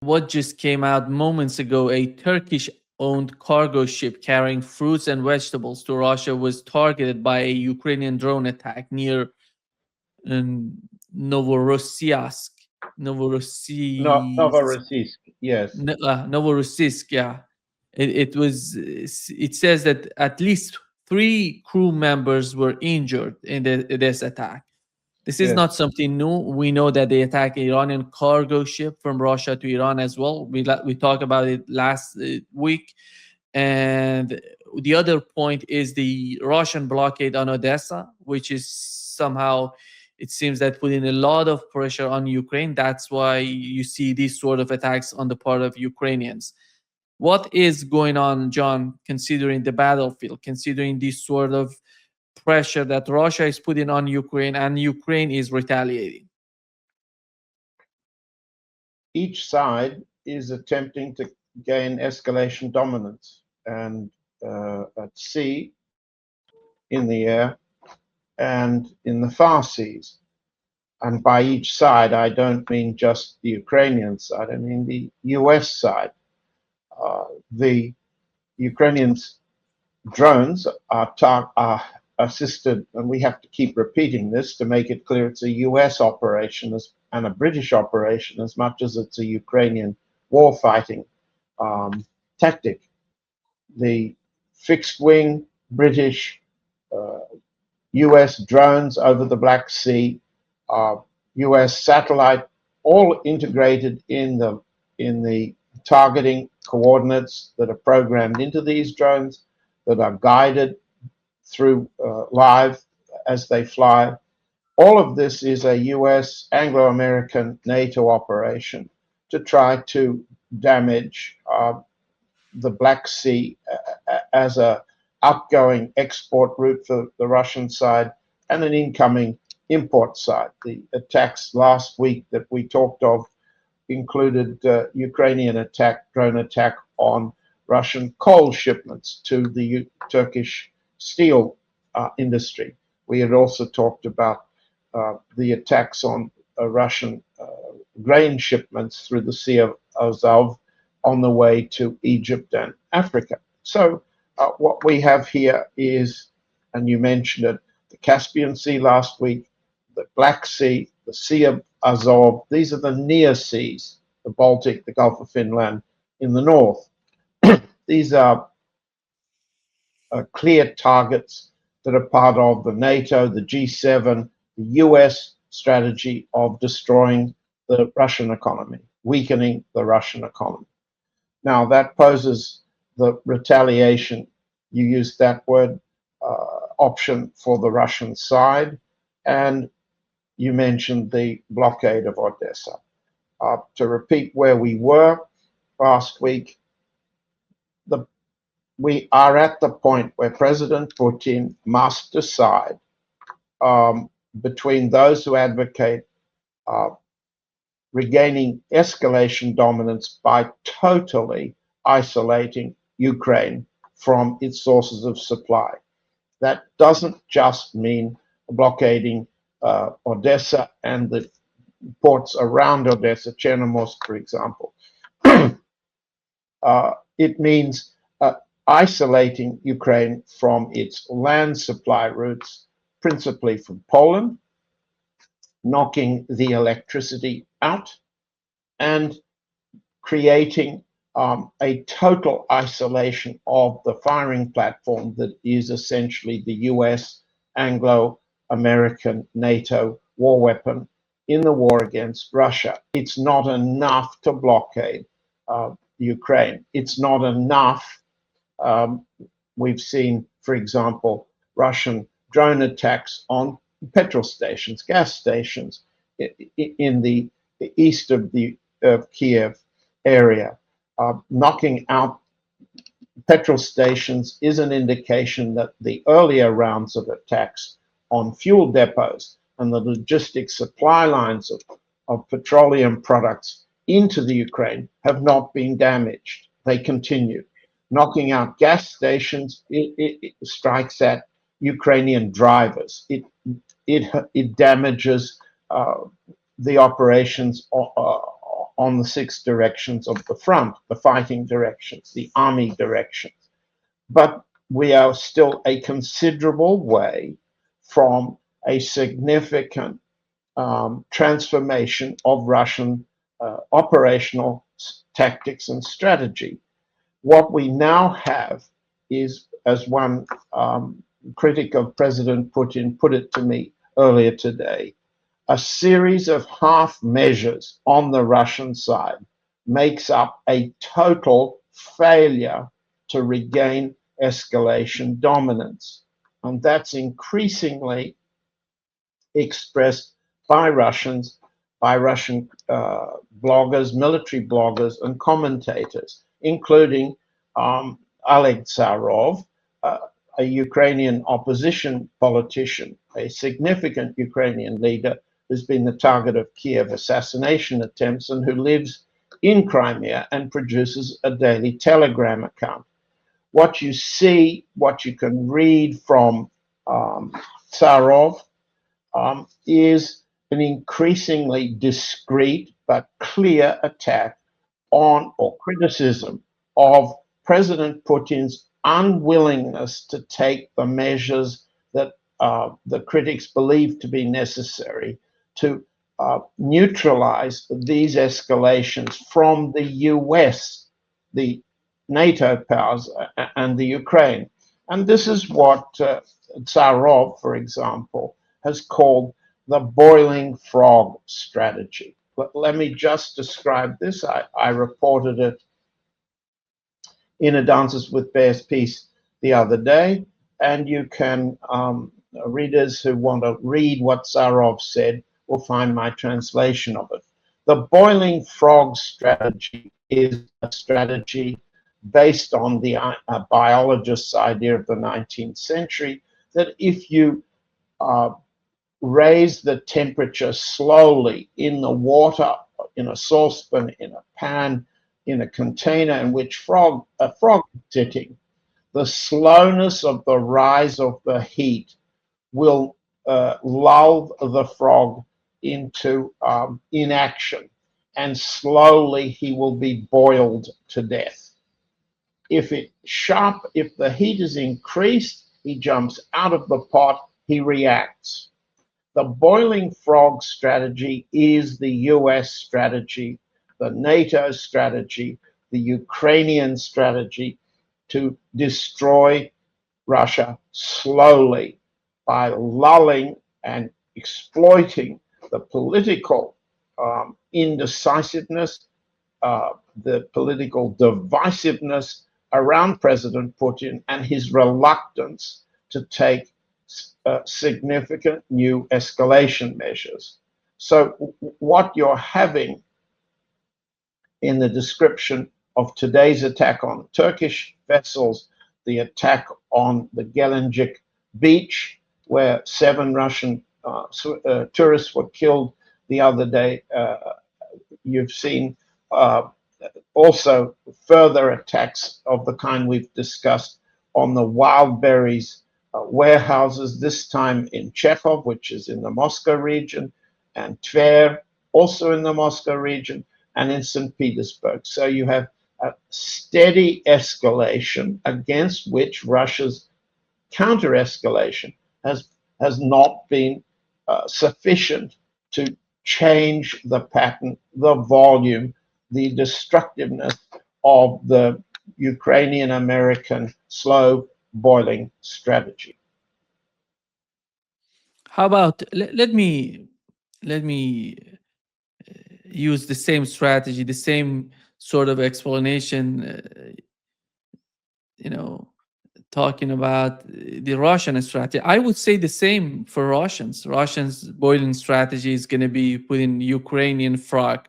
what just came out moments ago, a Turkish owned cargo ship carrying fruits and vegetables to Russia was targeted by a Ukrainian drone attack near um, Novorossiysk. No, Novorossiysk. Novorossiysk, yes, Novorossiysk, yeah. It says that at least three crew members were injured in this attack. This is yes, not something new. We know that they attacked Iranian cargo ship from Russia to Iran as well. We talked about it last week. And the other point is the Russian blockade on Odessa, which is somehow, it seems that putting a lot of pressure on Ukraine. That's why you see these sort of attacks on the part of Ukrainians. What is going on, John, considering the battlefield, considering this sort of pressure that Russia is putting on Ukraine and Ukraine is retaliating? each side is attempting to gain escalation dominance, and at sea, in the air, and in the far seas. And by each side, I don't mean just the Ukrainian side, I mean the US side. The Ukrainians' drones are assisted, and we have to keep repeating this to make it clear it's a US operation and a British operation as much as it's a Ukrainian warfighting tactic. The fixed wing British US drones over the Black Sea, US satellite, all integrated in the targeting coordinates that are programmed into these drones, that are guided through live as they fly. All of this is a US Anglo-American NATO operation to try to damage the Black Sea as a outgoing export route for the Russian side and an incoming import side. The attacks last week that we talked of included Ukrainian drone attack on Russian coal shipments to the Turkish steel industry. We had also talked about the attacks on Russian grain shipments through the Sea of Azov on the way to Egypt and Africa. So what we have here is, and you mentioned it, the Caspian Sea last week, the Black Sea, the Sea of Azov. These are the near seas, the Baltic, the Gulf of Finland in the north. These are clear targets that are part of the NATO, the G7, the US strategy of destroying the Russian economy, weakening the Russian economy. Now, that poses the retaliation, you used that word, option for the Russian side, and you mentioned the blockade of Odessa. To repeat where we were last week, we are at the point where President Putin must decide between those who advocate regaining escalation dominance by totally isolating Ukraine from its sources of supply. That doesn't just mean blockading Odessa and the ports around Odessa, Chernomorsk, for example. It means isolating Ukraine from its land supply routes, principally from Poland, knocking the electricity out, and creating a total isolation of the firing platform that is essentially the US Anglo-American NATO war weapon in the war against Russia. It's not enough to blockade Ukraine. It's not enough. We've seen, for example, Russian drone attacks on petrol stations, gas stations in the east of the Kiev area. Knocking out petrol stations is an indication that the earlier rounds of attacks on fuel depots and the logistics supply lines of petroleum products into the Ukraine have not been damaged. They continue. Knocking out gas stations, it strikes at Ukrainian drivers. It damages the operations on the 6 directions of the front, the fighting directions, the army directions. But we are still a considerable way from a significant transformation of Russian operational tactics and strategy. What we now have is, as one critic of President Putin put it to me earlier today, a series of half measures on the Russian side makes up a total failure to regain escalation dominance. And that's increasingly expressed by Russians, by Russian bloggers, military bloggers, and commentators, including Oleg Tsarov, a Ukrainian opposition politician, a significant Ukrainian leader who's been the target of Kiev assassination attempts and who lives in Crimea and produces a daily Telegram account. What you see, what you can read from Tsarov is an increasingly discreet but clear attack on or criticism of President Putin's unwillingness to take the measures that the critics believe to be necessary to neutralize these escalations from the US, the NATO powers, and the Ukraine. And this is what Tsarov, for example, has called the boiling frog strategy. Let me just describe this. I reported it in a Dances with Bears piece the other day, and you can, readers who want to read what Tsarov said will find my translation of it. The boiling frog strategy is a strategy based on the biologist's idea of the 19th century that if you raise the temperature slowly in the water, in a saucepan, in a pan, in a container in which a frog is sitting, the slowness of the rise of the heat will lull the frog into inaction, and slowly he will be boiled to death. If the heat is increased, he jumps out of the pot, he reacts. The boiling frog strategy is the US strategy, the NATO strategy, the Ukrainian strategy to destroy Russia slowly by lulling and exploiting the political indecisiveness, the political divisiveness around President Putin and his reluctance to take significant new escalation measures. So what you're having in the description of today's attack on Turkish vessels, the attack on the Gelincik beach, where 7 Russian tourists were killed the other day. You've seen also further attacks of the kind we've discussed on the Wildberries warehouses, this time in Chekhov, which is in the Moscow region, and Tver, also in the Moscow region, and in St. Petersburg. So you have a steady escalation against which Russia's counter-escalation has not been sufficient to change the pattern, the volume, the destructiveness of the Ukrainian-American slow boiling strategy. How about let me use the same strategy, the same sort of explanation, talking about the Russian strategy. I would say the same for Russians. Russians' boiling strategy is going to be putting Ukrainian frog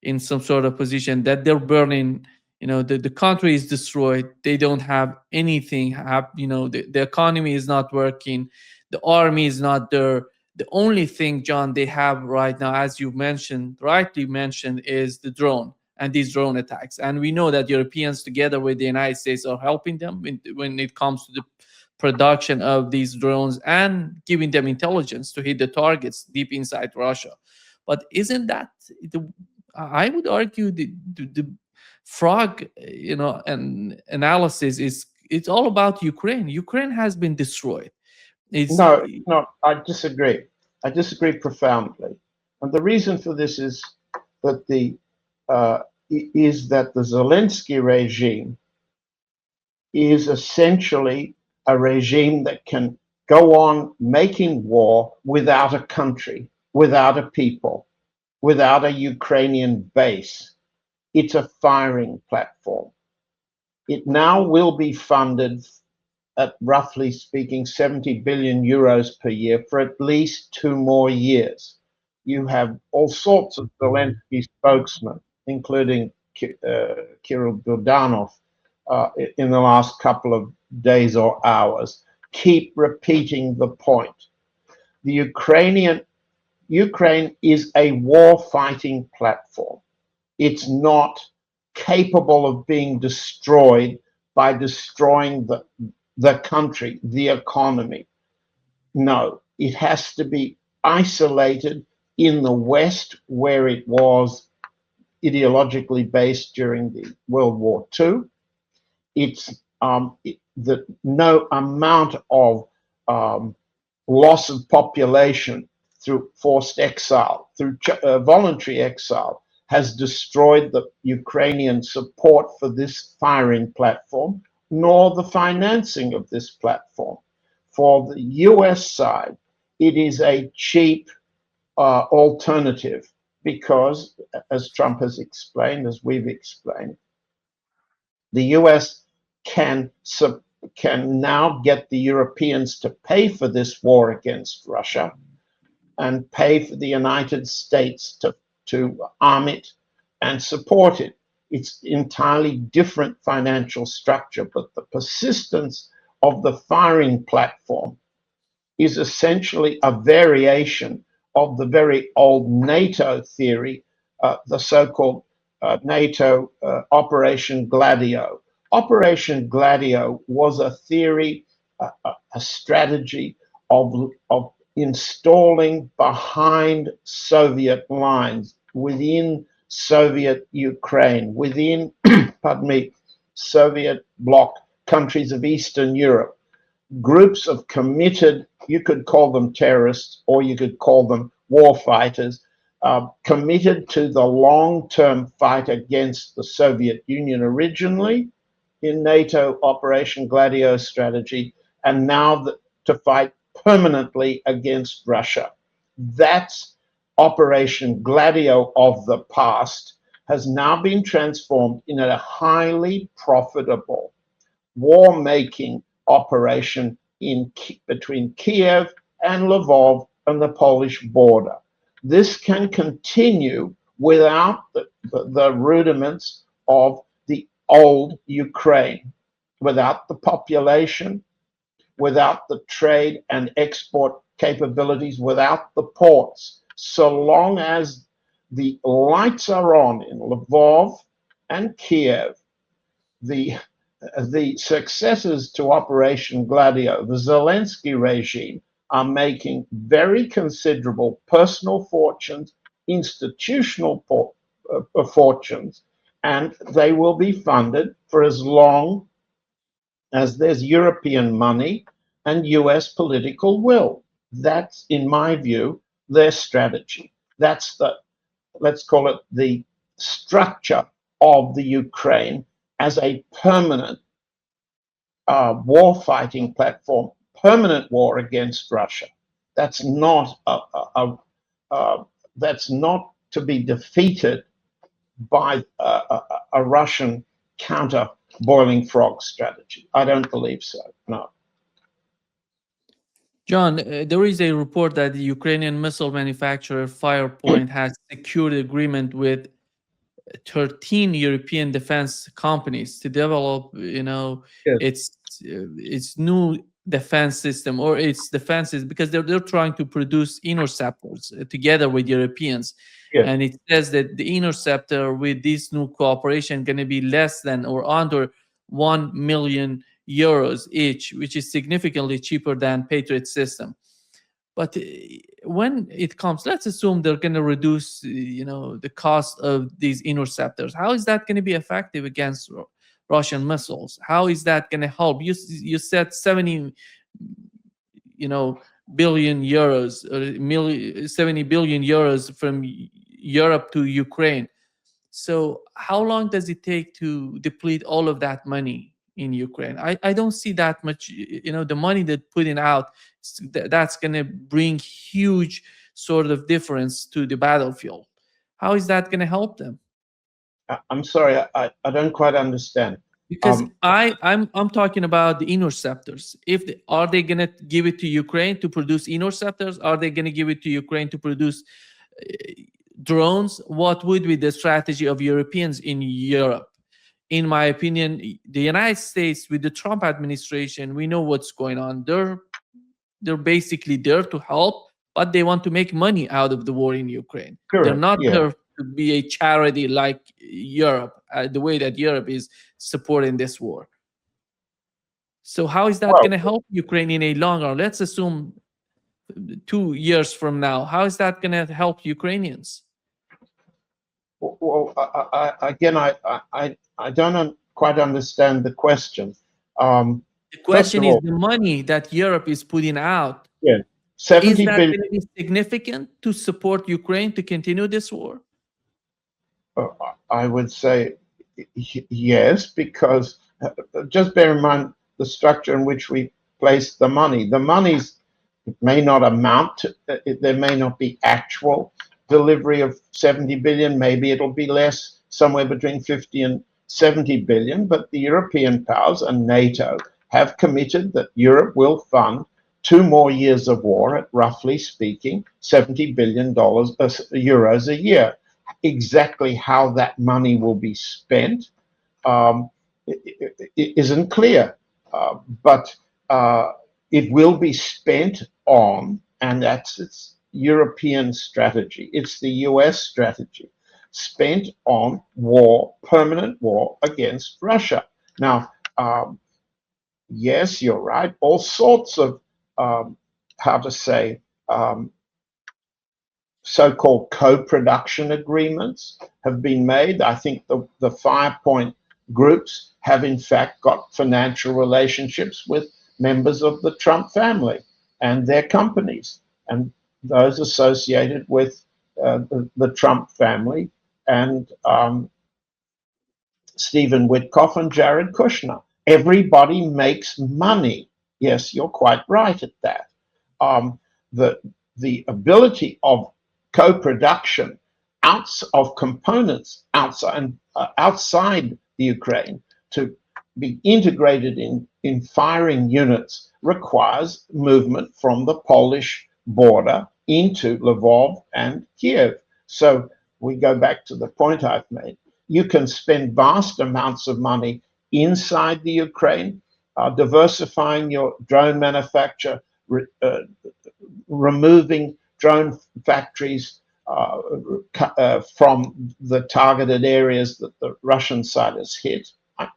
in some sort of position that they're burning. The country is destroyed. They don't have anything. The economy is not working. The army is not there. The only thing, John, they have right now, as you rightly mentioned, is the drone and these drone attacks. And we know that Europeans, together with the United States, are helping them when it comes to the production of these drones and giving them intelligence to hit the targets deep inside Russia. But isn't that I would argue the frog, and analysis is it's all about Ukraine. Ukraine has been destroyed. It's No, no, I disagree. I disagree profoundly. And the reason for this is that the Zelensky regime is essentially a regime that can go on making war without a country, without a people, without a Ukrainian base. It's a firing platform. It now will be funded at, roughly speaking, 70 billion euros per year for at least 2 more years. You have all sorts of Zelensky spokesmen, including Kirill Budanov, in the last couple of days or hours, keep repeating the point. The Ukraine is a war-fighting platform. It's not capable of being destroyed by destroying the country, the economy. No, it has to be isolated in the West, where it was ideologically based during the World War II. It's that no amount of loss of population through forced exile, through voluntary exile, has destroyed the Ukrainian support for this firing platform, nor the financing of this platform. For the US side, it is a cheap alternative because, as Trump has explained, as we've explained, the US can now get the Europeans to pay for this war against Russia and pay for the United States to arm it and support it. It's entirely different financial structure, but the persistence of the firing platform is essentially a variation of the very old NATO theory, the so-called NATO Operation Gladio. Operation Gladio was a theory, a strategy of installing behind Soviet lines within Soviet Ukraine, within, pardon me, Soviet bloc countries of Eastern Europe, groups of committed, you could call them terrorists or you could call them war fighters, committed to the long-term fight against the Soviet Union originally in NATO Operation Gladio strategy, and now to fight permanently against Russia. That's Operation Gladio of the past has now been transformed in a highly profitable war-making operation between Kiev and Lvov and the Polish border. This can continue without the rudiments of the old Ukraine, without the population, without the trade and export capabilities, without the ports. So long as the lights are on in Lvov and Kiev, the successors to Operation Gladio, the Zelensky regime, are making very considerable personal fortunes, institutional fortunes, and they will be funded for as long as there's European money and US political will. That's, in my view, their strategy. That's let's call it the structure of the Ukraine as a permanent war-fighting platform, permanent war against Russia. That's not that's not to be defeated by a Russian counter boiling frog strategy. I don't believe so. No. John, there is a report that the Ukrainian missile manufacturer Firepoint has secured agreement with 13 European defense companies to develop, Yes. its new defense system or its defenses, because they're trying to produce interceptors together with Europeans. Yes. And it says that the interceptor with this new cooperation going to be less than or under 1 million euros each, which is significantly cheaper than Patriot system. But when it comes, let's assume they're going to reduce, the cost of these interceptors. How is that going to be effective against Russian missiles? How is that going to help? You said 70, you know, billion euros, 70 billion euros from Europe to Ukraine. So how long does it take to deplete all of that money in Ukraine? I don't see that much, the money that putting out, that's going to bring huge sort of difference to the battlefield. How is that going to help them? I'm sorry, I don't quite understand. Because I'm talking about the interceptors. Are they going to give it to Ukraine to produce interceptors? Are they going to give it to Ukraine to produce drones? What would be the strategy of Europeans in Europe? In my opinion, the United States with the Trump administration, we know what's going on. They're basically there to help, but they want to make money out of the war in Ukraine. Correct, They're not yeah. there to be a charity like Europe, the way that Europe is supporting this war. So how is that Well, going to help Ukraine in a long run? Let's assume 2 years from now. How is that going to help Ukrainians? Well, again, I don't quite understand the question. The question of is all, the money that Europe is putting out. yeah, Is 70 that billion. going to be significant to support Ukraine to continue this war? I would say yes, because just bear in mind the structure in which we place the money. The monies may not amount to, there may not be actual delivery of 70 billion, maybe it'll be less, somewhere between 50 and 70 billion, but the European powers and NATO have committed that Europe will fund 2 more years of war at, roughly speaking, $70 billion euros a year. Exactly how that money will be spent isn't clear, but it will be spent on, and that's its European strategy. It's the US strategy, spent on war, permanent war against Russia. Now, yes, you're right. All sorts of, how to say, so-called co-production agreements have been made. I think the Firepoint groups have in fact got financial relationships with members of the Trump family and their companies, and those associated with the Trump family and Stephen Witkoff and Jared Kushner. Everybody makes money. Yes, you're quite right at that. The ability of co-production of components outside the Ukraine to be integrated in firing units requires movement from the Polish border into Lvov and Kiev. So we go back to the point I've made. You can spend vast amounts of money inside the Ukraine, diversifying your drone manufacture, removing drone factories from the targeted areas that the Russian side has hit.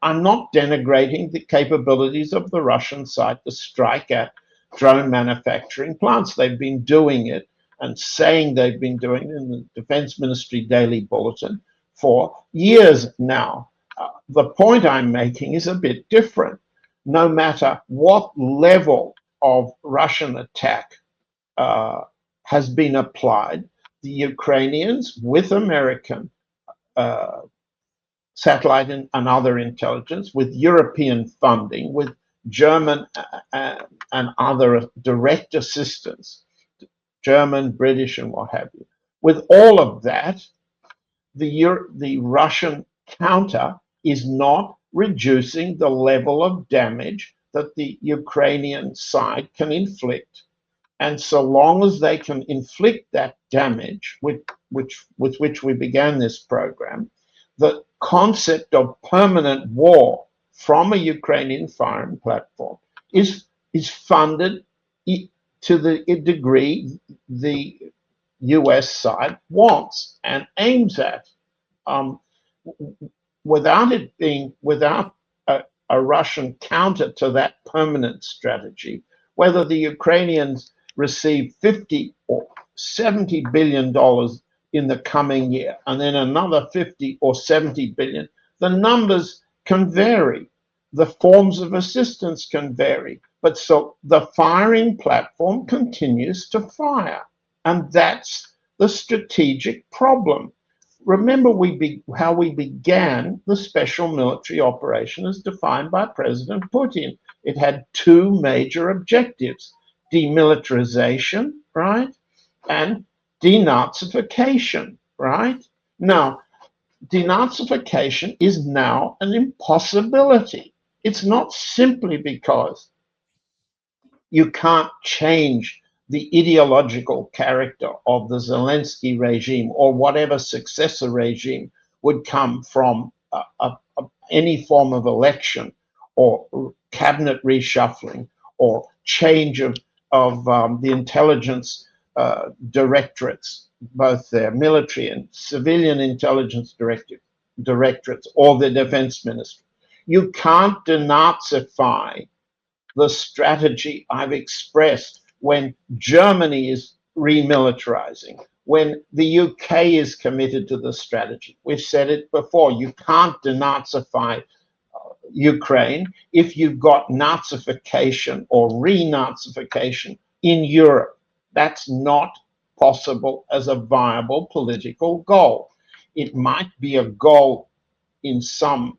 I'm not denigrating the capabilities of the Russian side to strike at drone manufacturing plants. They've been doing it and saying they've been doing it in the Defense Ministry Daily Bulletin for years now. The point I'm making is a bit different. No matter what level of Russian attack has been applied, the Ukrainians, with American satellite and other intelligence, with European funding, with German and other direct assistance, German, British, and what have you, with all of that, the Russian counter is not reducing the level of damage that the Ukrainian side can inflict. And so long as they can inflict that damage, with which we began this program, the concept of permanent war from a Ukrainian firing platform is funded to the degree the US side wants and aims at. Without a Russian counter to that permanent strategy, whether the Ukrainians receive 50 or 70 billion dollars in the coming year, and then another 50 or 70 billion. The numbers can vary. The forms of assistance can vary. But so the firing platform continues to fire. And that's the strategic problem. Remember how we began the special military operation as defined by President Putin. It had two major objectives: demilitarization, right? And denazification, right? Now, denazification is now an impossibility. It's not simply because you can't change the ideological character of the Zelensky regime or whatever successor regime would come from any form of election or cabinet reshuffling or change of the intelligence directorates, both their military and civilian intelligence directorates or the defense ministry. You can't denazify the strategy I've expressed when Germany is remilitarizing, when the UK is committed to the strategy. We've said it before, you can't denazify Ukraine if you've got Nazification or renazification in Europe. That's not possible as a viable political goal. It might be a goal in some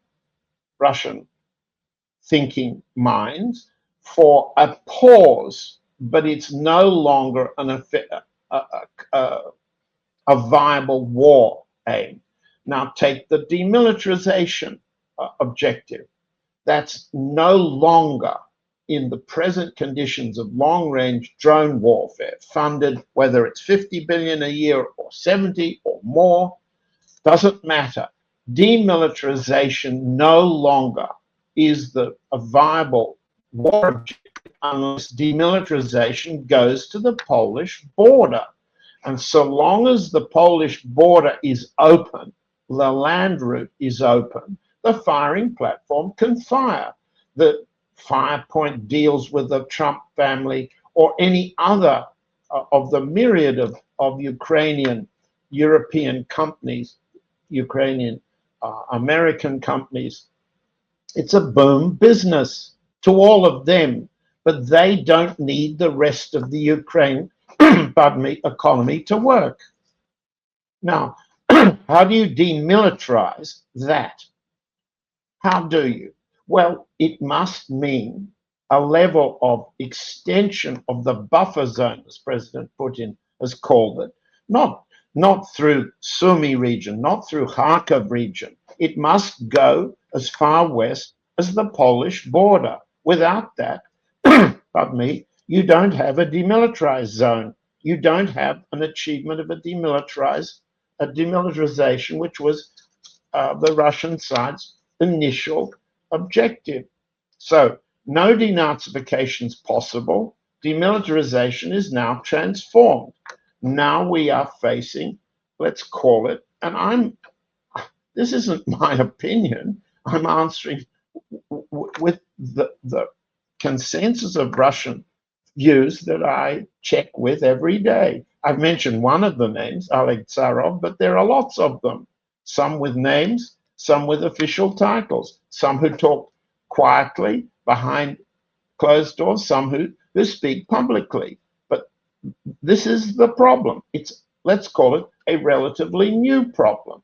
Russian thinking minds for a pause, but it's no longer a viable war aim. Now take the demilitarization objective. That's no longer, in the present conditions of long-range drone warfare, funded, whether it's 50 billion a year or 70 or more, doesn't matter. Demilitarization no longer is a viable war objective unless demilitarization goes to the Polish border. And so long as the Polish border is open, the land route is open, the firing platform can fire. The fire point deals with the Trump family or any other of the myriad of Ukrainian, European companies, Ukrainian, American companies. It's a boom business to all of them, but they don't need the rest of the Ukraine, pardon me, economy to work. Now, how do you demilitarize that? How do you? Well, it must mean a level of extension of the buffer zone, as President Putin has called it, not through Sumy region, not through Kharkov region. It must go as far west as the Polish border. Without that, pardon me, you don't have a demilitarized zone. You don't have an achievement of a demilitarization, which was the Russian side's initial objective. So no denazification is possible. Demilitarization is now transformed. Now we are facing, let's call it, and this isn't my opinion, I'm answering with the consensus of Russian views that I check with every day. I've mentioned one of the names, Oleg Tsarov, but there are lots of them. Some with names, some with official titles, some who talk quietly behind closed doors, some who speak publicly. But this is the problem. Let's call it a relatively new problem.